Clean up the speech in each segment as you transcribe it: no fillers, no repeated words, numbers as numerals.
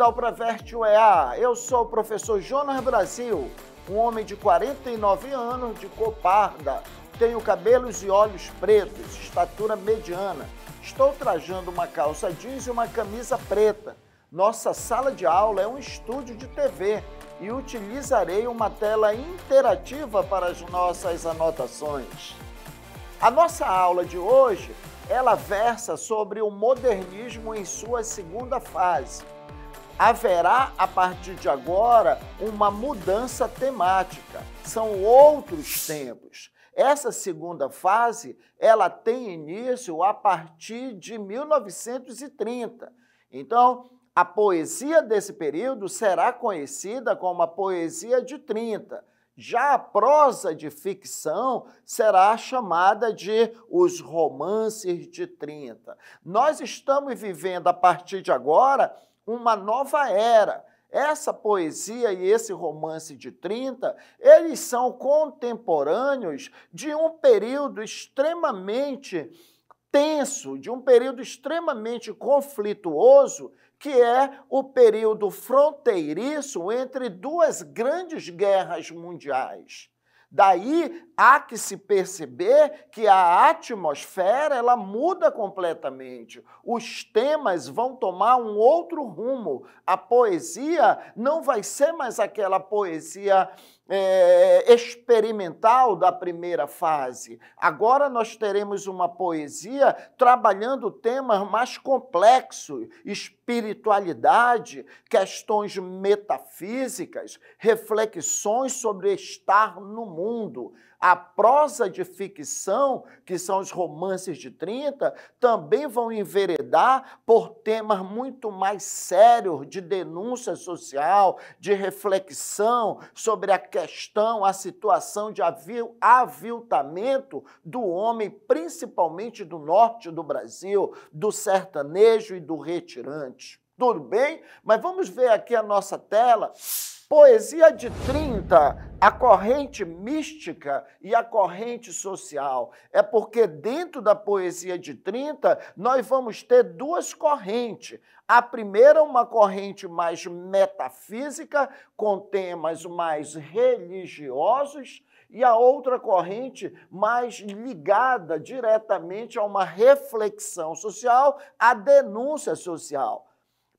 Bem-vindo ao Preverte UEA. Eu sou o professor Jonas Brasil, um homem de 49 anos, de cor parda. Tenho cabelos e olhos pretos, estatura mediana. Estou trajando uma calça jeans e uma camisa preta. Nossa sala de aula é um estúdio de TV e utilizarei uma tela interativa para as nossas anotações. A nossa aula de hoje, ela versa sobre o modernismo em sua segunda fase. Haverá, a partir de agora, uma mudança temática. São outros tempos. Essa segunda fase, ela tem início a partir de 1930. Então, a poesia desse período será conhecida como a poesia de 30. Já a prosa de ficção será chamada de os romances de 30. Nós estamos vivendo, a partir de agora, uma nova era. Essa poesia e esse romance de 30, eles são contemporâneos de um período extremamente tenso, de um período extremamente conflituoso, que é o período fronteiriço entre duas grandes guerras mundiais. Daí há que se perceber que a atmosfera ela muda completamente. Os temas vão tomar um outro rumo. A poesia não vai ser mais aquela poesia experimental da primeira fase. Agora nós teremos uma poesia trabalhando temas mais complexos, espiritualidade, questões metafísicas, reflexões sobre estar no mundo. A prosa de ficção, que são os romances de 30, também vão enveredar por temas muito mais sérios de denúncia social, de reflexão sobre a questão, a situação de aviltamento do homem, principalmente do norte do Brasil, do sertanejo e do retirante. Tudo bem? Mas vamos ver aqui a nossa tela. Poesia de 30, a corrente mística e a corrente social. É porque dentro da poesia de 30, nós vamos ter duas correntes. A primeira, uma corrente mais metafísica, com temas mais religiosos, e a outra corrente mais ligada diretamente a uma reflexão social, a denúncia social.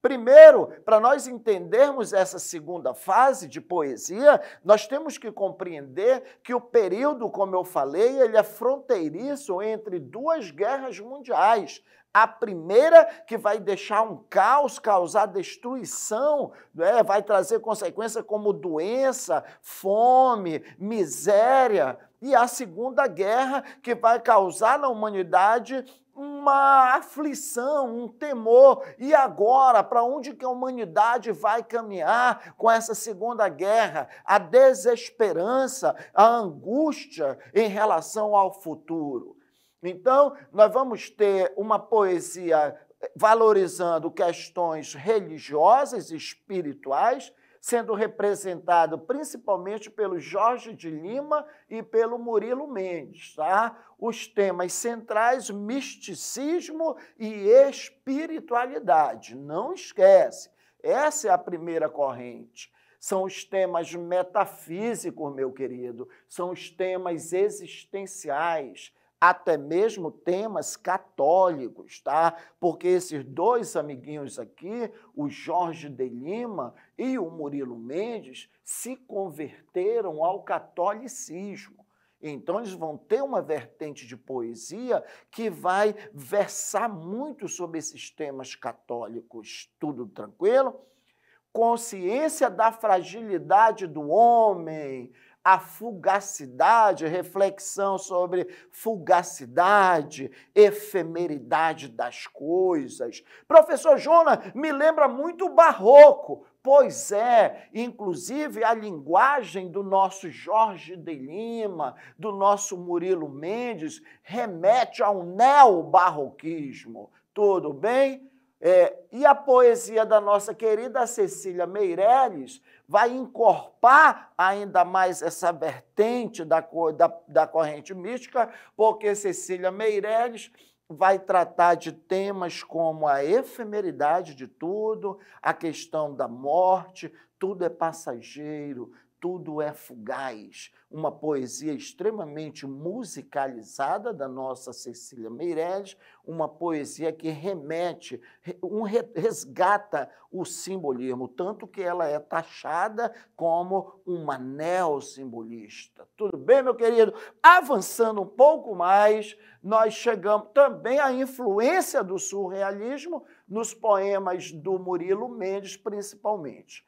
Primeiro, para nós entendermos essa segunda fase de poesia, nós temos que compreender que o período, como eu falei, ele é fronteiriço entre duas guerras mundiais. A primeira, que vai deixar um caos, causar destruição, né? Vai trazer consequências como doença, fome, miséria. E a Segunda Guerra, que vai causar na humanidade uma aflição, um temor. E agora, para onde que a humanidade vai caminhar com essa Segunda Guerra? A desesperança, a angústia em relação ao futuro. Então, nós vamos ter uma poesia valorizando questões religiosas e espirituais, sendo representado principalmente pelo Jorge de Lima e pelo Murilo Mendes, tá? Os temas centrais, misticismo e espiritualidade. Não esquece, essa é a primeira corrente. São os temas metafísicos, meu querido, são os temas existenciais, até mesmo temas católicos, tá? Porque esses dois amiguinhos aqui, o Jorge de Lima e o Murilo Mendes, se converteram ao catolicismo. Então, eles vão ter uma vertente de poesia que vai versar muito sobre esses temas católicos. Tudo tranquilo? Consciência da fragilidade do homem, a fugacidade, reflexão sobre fugacidade, efemeridade das coisas. Professor Jonas, me lembra muito o barroco. Pois é, inclusive a linguagem do nosso Jorge de Lima, do nosso Murilo Mendes, remete ao neobarroquismo. Tudo bem? E a poesia da nossa querida Cecília Meirelles vai encorpar ainda mais essa vertente da corrente mística, porque Cecília Meirelles vai tratar de temas como a efemeridade de tudo, a questão da morte, tudo é passageiro, tudo é fugaz. Uma poesia extremamente musicalizada da nossa Cecília Meirelles, uma poesia que resgata o simbolismo, tanto que ela é taxada como uma neossimbolista. Tudo bem, meu querido? Avançando um pouco mais, nós chegamos também à influência do surrealismo nos poemas do Murilo Mendes, principalmente.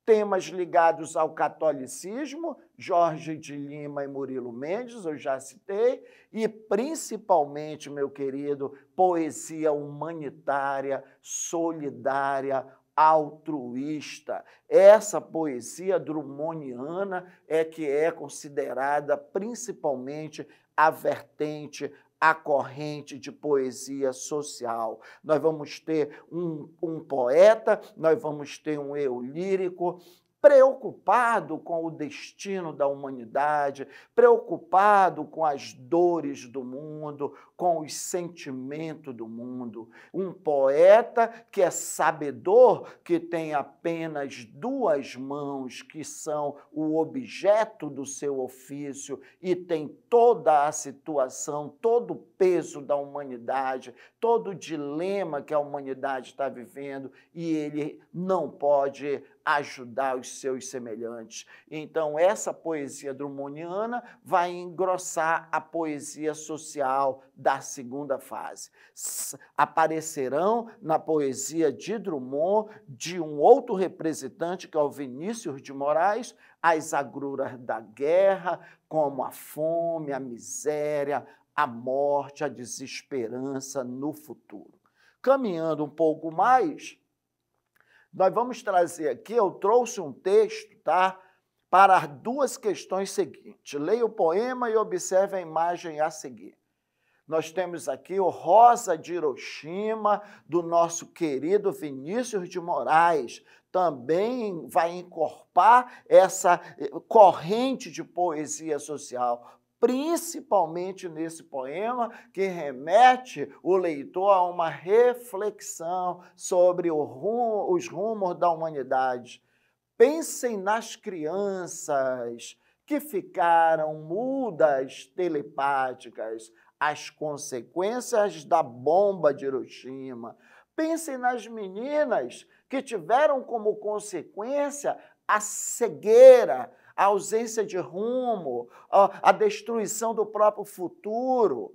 Temas ligados ao catolicismo, Jorge de Lima e Murilo Mendes, eu já citei, e principalmente, meu querido, poesia humanitária, solidária, altruísta. Essa poesia drummondiana é que é considerada principalmente a vertente, a corrente de poesia social. Nós vamos ter um poeta, nós vamos ter um eu lírico, preocupado com o destino da humanidade, preocupado com as dores do mundo, com os sentimentos do mundo. Um poeta que é sabedor, que tem apenas duas mãos, que são o objeto do seu ofício, e tem toda a situação, todo o peso da humanidade, todo o dilema que a humanidade está vivendo, e ele não pode ajudar os seus semelhantes. Então, essa poesia drummondiana vai engrossar a poesia social da segunda fase. Aparecerão na poesia de Drummond, de um outro representante, que é o Vinícius de Moraes, as agruras da guerra, como a fome, a miséria, a morte, a desesperança no futuro. Caminhando um pouco mais, nós vamos trazer aqui, eu trouxe um texto, tá? Para as duas questões seguintes. Leia o poema e observe a imagem a seguir. Nós temos aqui o Rosa de Hiroshima, do nosso querido Vinícius de Moraes. Também vai encorpar essa corrente de poesia social, principalmente nesse poema, que remete o leitor a uma reflexão sobre os rumos da humanidade. Pensem nas crianças que ficaram mudas, telepáticas, as consequências da bomba de Hiroshima. Pensem nas meninas que tiveram como consequência a cegueira, a ausência de rumo, a destruição do próprio futuro.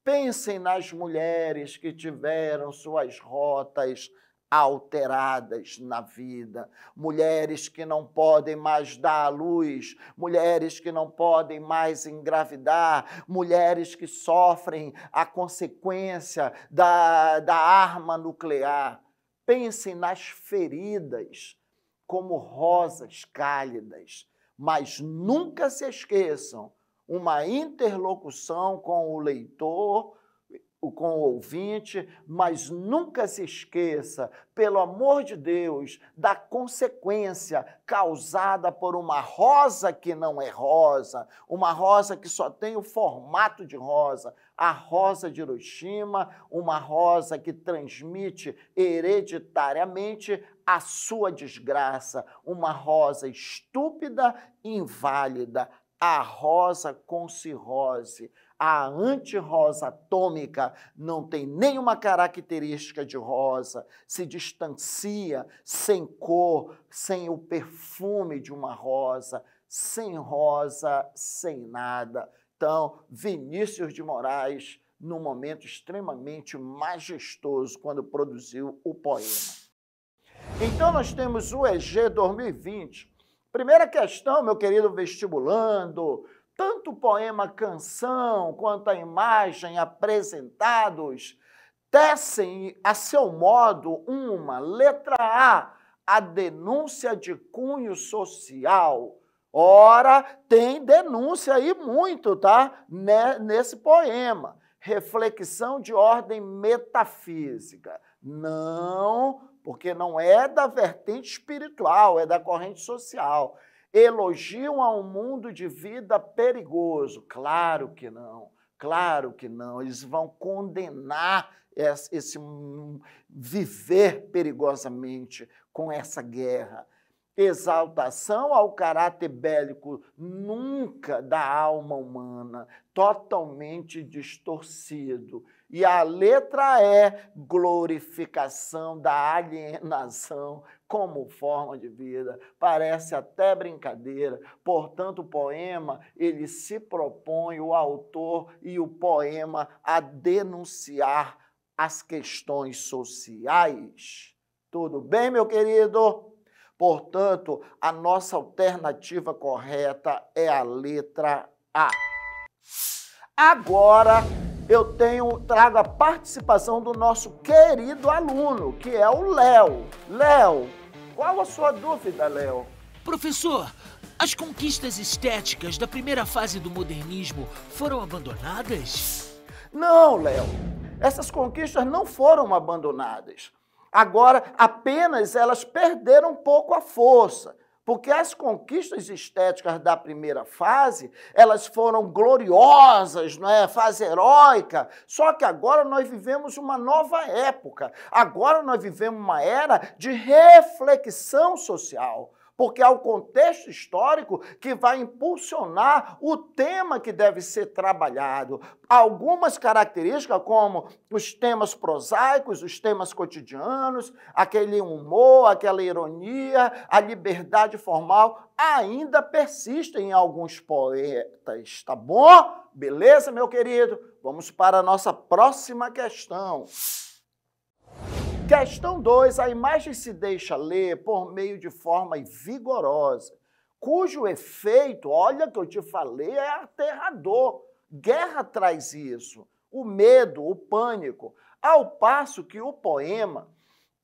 Pensem nas mulheres que tiveram suas rotas alteradas na vida, mulheres que não podem mais dar à luz, mulheres que não podem mais engravidar, mulheres que sofrem a consequência da arma nuclear. Pensem nas feridas como rosas cálidas, mas nunca se esqueçam uma interlocução com o leitor, com o ouvinte, mas nunca se esqueça, pelo amor de Deus, da consequência causada por uma rosa que não é rosa, uma rosa que só tem o formato de rosa, a rosa de Hiroshima, uma rosa que transmite hereditariamente a sua desgraça, uma rosa estúpida e inválida, a rosa com cirrose. A antirrosa atômica não tem nenhuma característica de rosa, se distancia, sem cor, sem o perfume de uma rosa, sem rosa, sem nada. Então, Vinícius de Moraes, num momento extremamente majestoso, quando produziu o poema. Então, nós temos o EG 2020. Primeira questão, meu querido vestibulando, tanto o poema canção quanto a imagem apresentados tecem a seu modo uma, letra A denúncia de cunho social. Ora, tem denúncia aí muito, tá? Nesse poema. Reflexão de ordem metafísica. Não, porque não é da vertente espiritual, é da corrente social. Elogiam a um mundo de vida perigoso. Claro que não. Claro que não, eles vão condenar esse viver perigosamente com essa guerra. Exaltação ao caráter bélico nunca da alma humana, totalmente distorcido. E a letra E, glorificação da alienação como forma de vida. Parece até brincadeira. Portanto, o poema, ele se propõe, o autor e o poema, a denunciar as questões sociais. Tudo bem, meu querido? Portanto, a nossa alternativa correta é a letra A. Agora, eu trago a participação do nosso querido aluno, que é o Léo. Léo, qual a sua dúvida, Léo? Professor, as conquistas estéticas da primeira fase do modernismo foram abandonadas? Não, Léo. Essas conquistas não foram abandonadas. Agora, apenas elas perderam um pouco a força, porque as conquistas estéticas da primeira fase, elas foram gloriosas, não é? Fase heróica, só que agora nós vivemos uma nova época. Agora nós vivemos uma era de reflexão social, porque é o contexto histórico que vai impulsionar o tema que deve ser trabalhado. Algumas características, como os temas prosaicos, os temas cotidianos, aquele humor, aquela ironia, a liberdade formal, ainda persistem em alguns poetas, tá bom? Beleza, meu querido? Vamos para a nossa próxima questão. Questão 2, a imagem se deixa ler por meio de forma vigorosa, cujo efeito, olha que eu te falei, é aterrador. Guerra traz isso, o medo, o pânico, ao passo que o poema,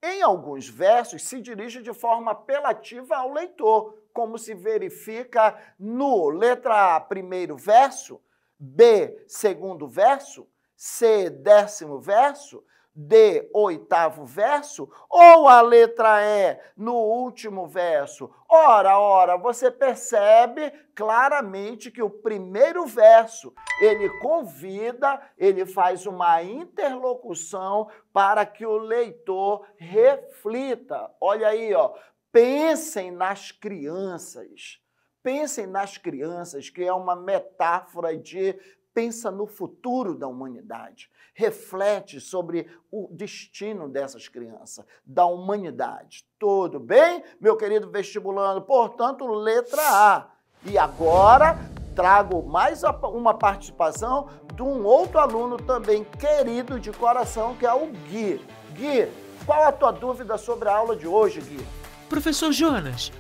em alguns versos, se dirige de forma apelativa ao leitor, como se verifica no letra A, primeiro verso, B, segundo verso, C, 10º verso, D, 8º verso, ou a letra E no último verso? Ora, você percebe claramente que o primeiro verso, ele convida, ele faz uma interlocução para que o leitor reflita. Olha aí, ó, pensem nas crianças. Pensem nas crianças, que é uma metáfora de pensa no futuro da humanidade. Reflete sobre o destino dessas crianças, da humanidade. Tudo bem, meu querido vestibulando? Portanto, letra A. E agora, trago mais uma participação de um outro aluno também querido de coração, que é o Gui. Gui, qual a tua dúvida sobre a aula de hoje, Gui? Professor Jonas,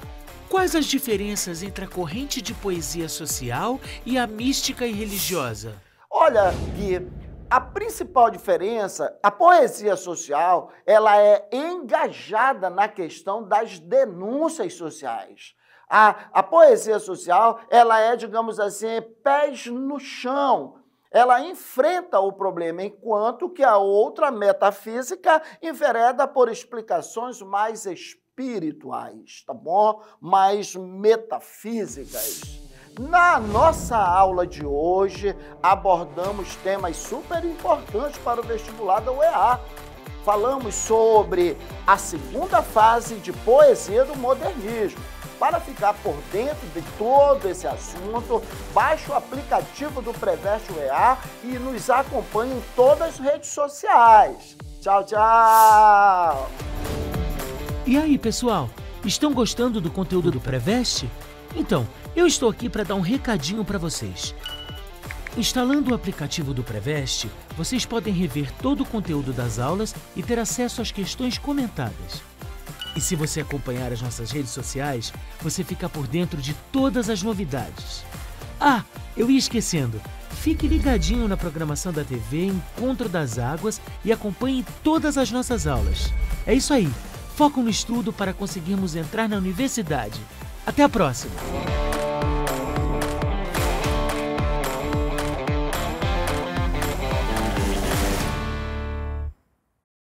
quais as diferenças entre a corrente de poesia social e a mística e religiosa? Olha, Gui, a principal diferença, a poesia social, ela é engajada na questão das denúncias sociais. A poesia social, ela é, digamos assim, pés no chão. Ela enfrenta o problema, enquanto que a outra metafísica envereda por explicações mais espirituais, tá bom? Mais metafísicas. Na nossa aula de hoje, abordamos temas super importantes para o vestibular da UEA. Falamos sobre a segunda fase de poesia do modernismo. Para ficar por dentro de todo esse assunto, baixe o aplicativo do Preveste UEA e nos acompanhe em todas as redes sociais. Tchau, tchau! E aí, pessoal? Estão gostando do conteúdo do Preveste? Então, eu estou aqui para dar um recadinho para vocês. Instalando o aplicativo do Preveste, vocês podem rever todo o conteúdo das aulas e ter acesso às questões comentadas. E se você acompanhar as nossas redes sociais, você fica por dentro de todas as novidades. Ah, eu ia esquecendo. Fique ligadinho na programação da TV Encontro das Águas e acompanhe todas as nossas aulas. É isso aí. Foco no estudo para conseguirmos entrar na universidade. Até a próxima!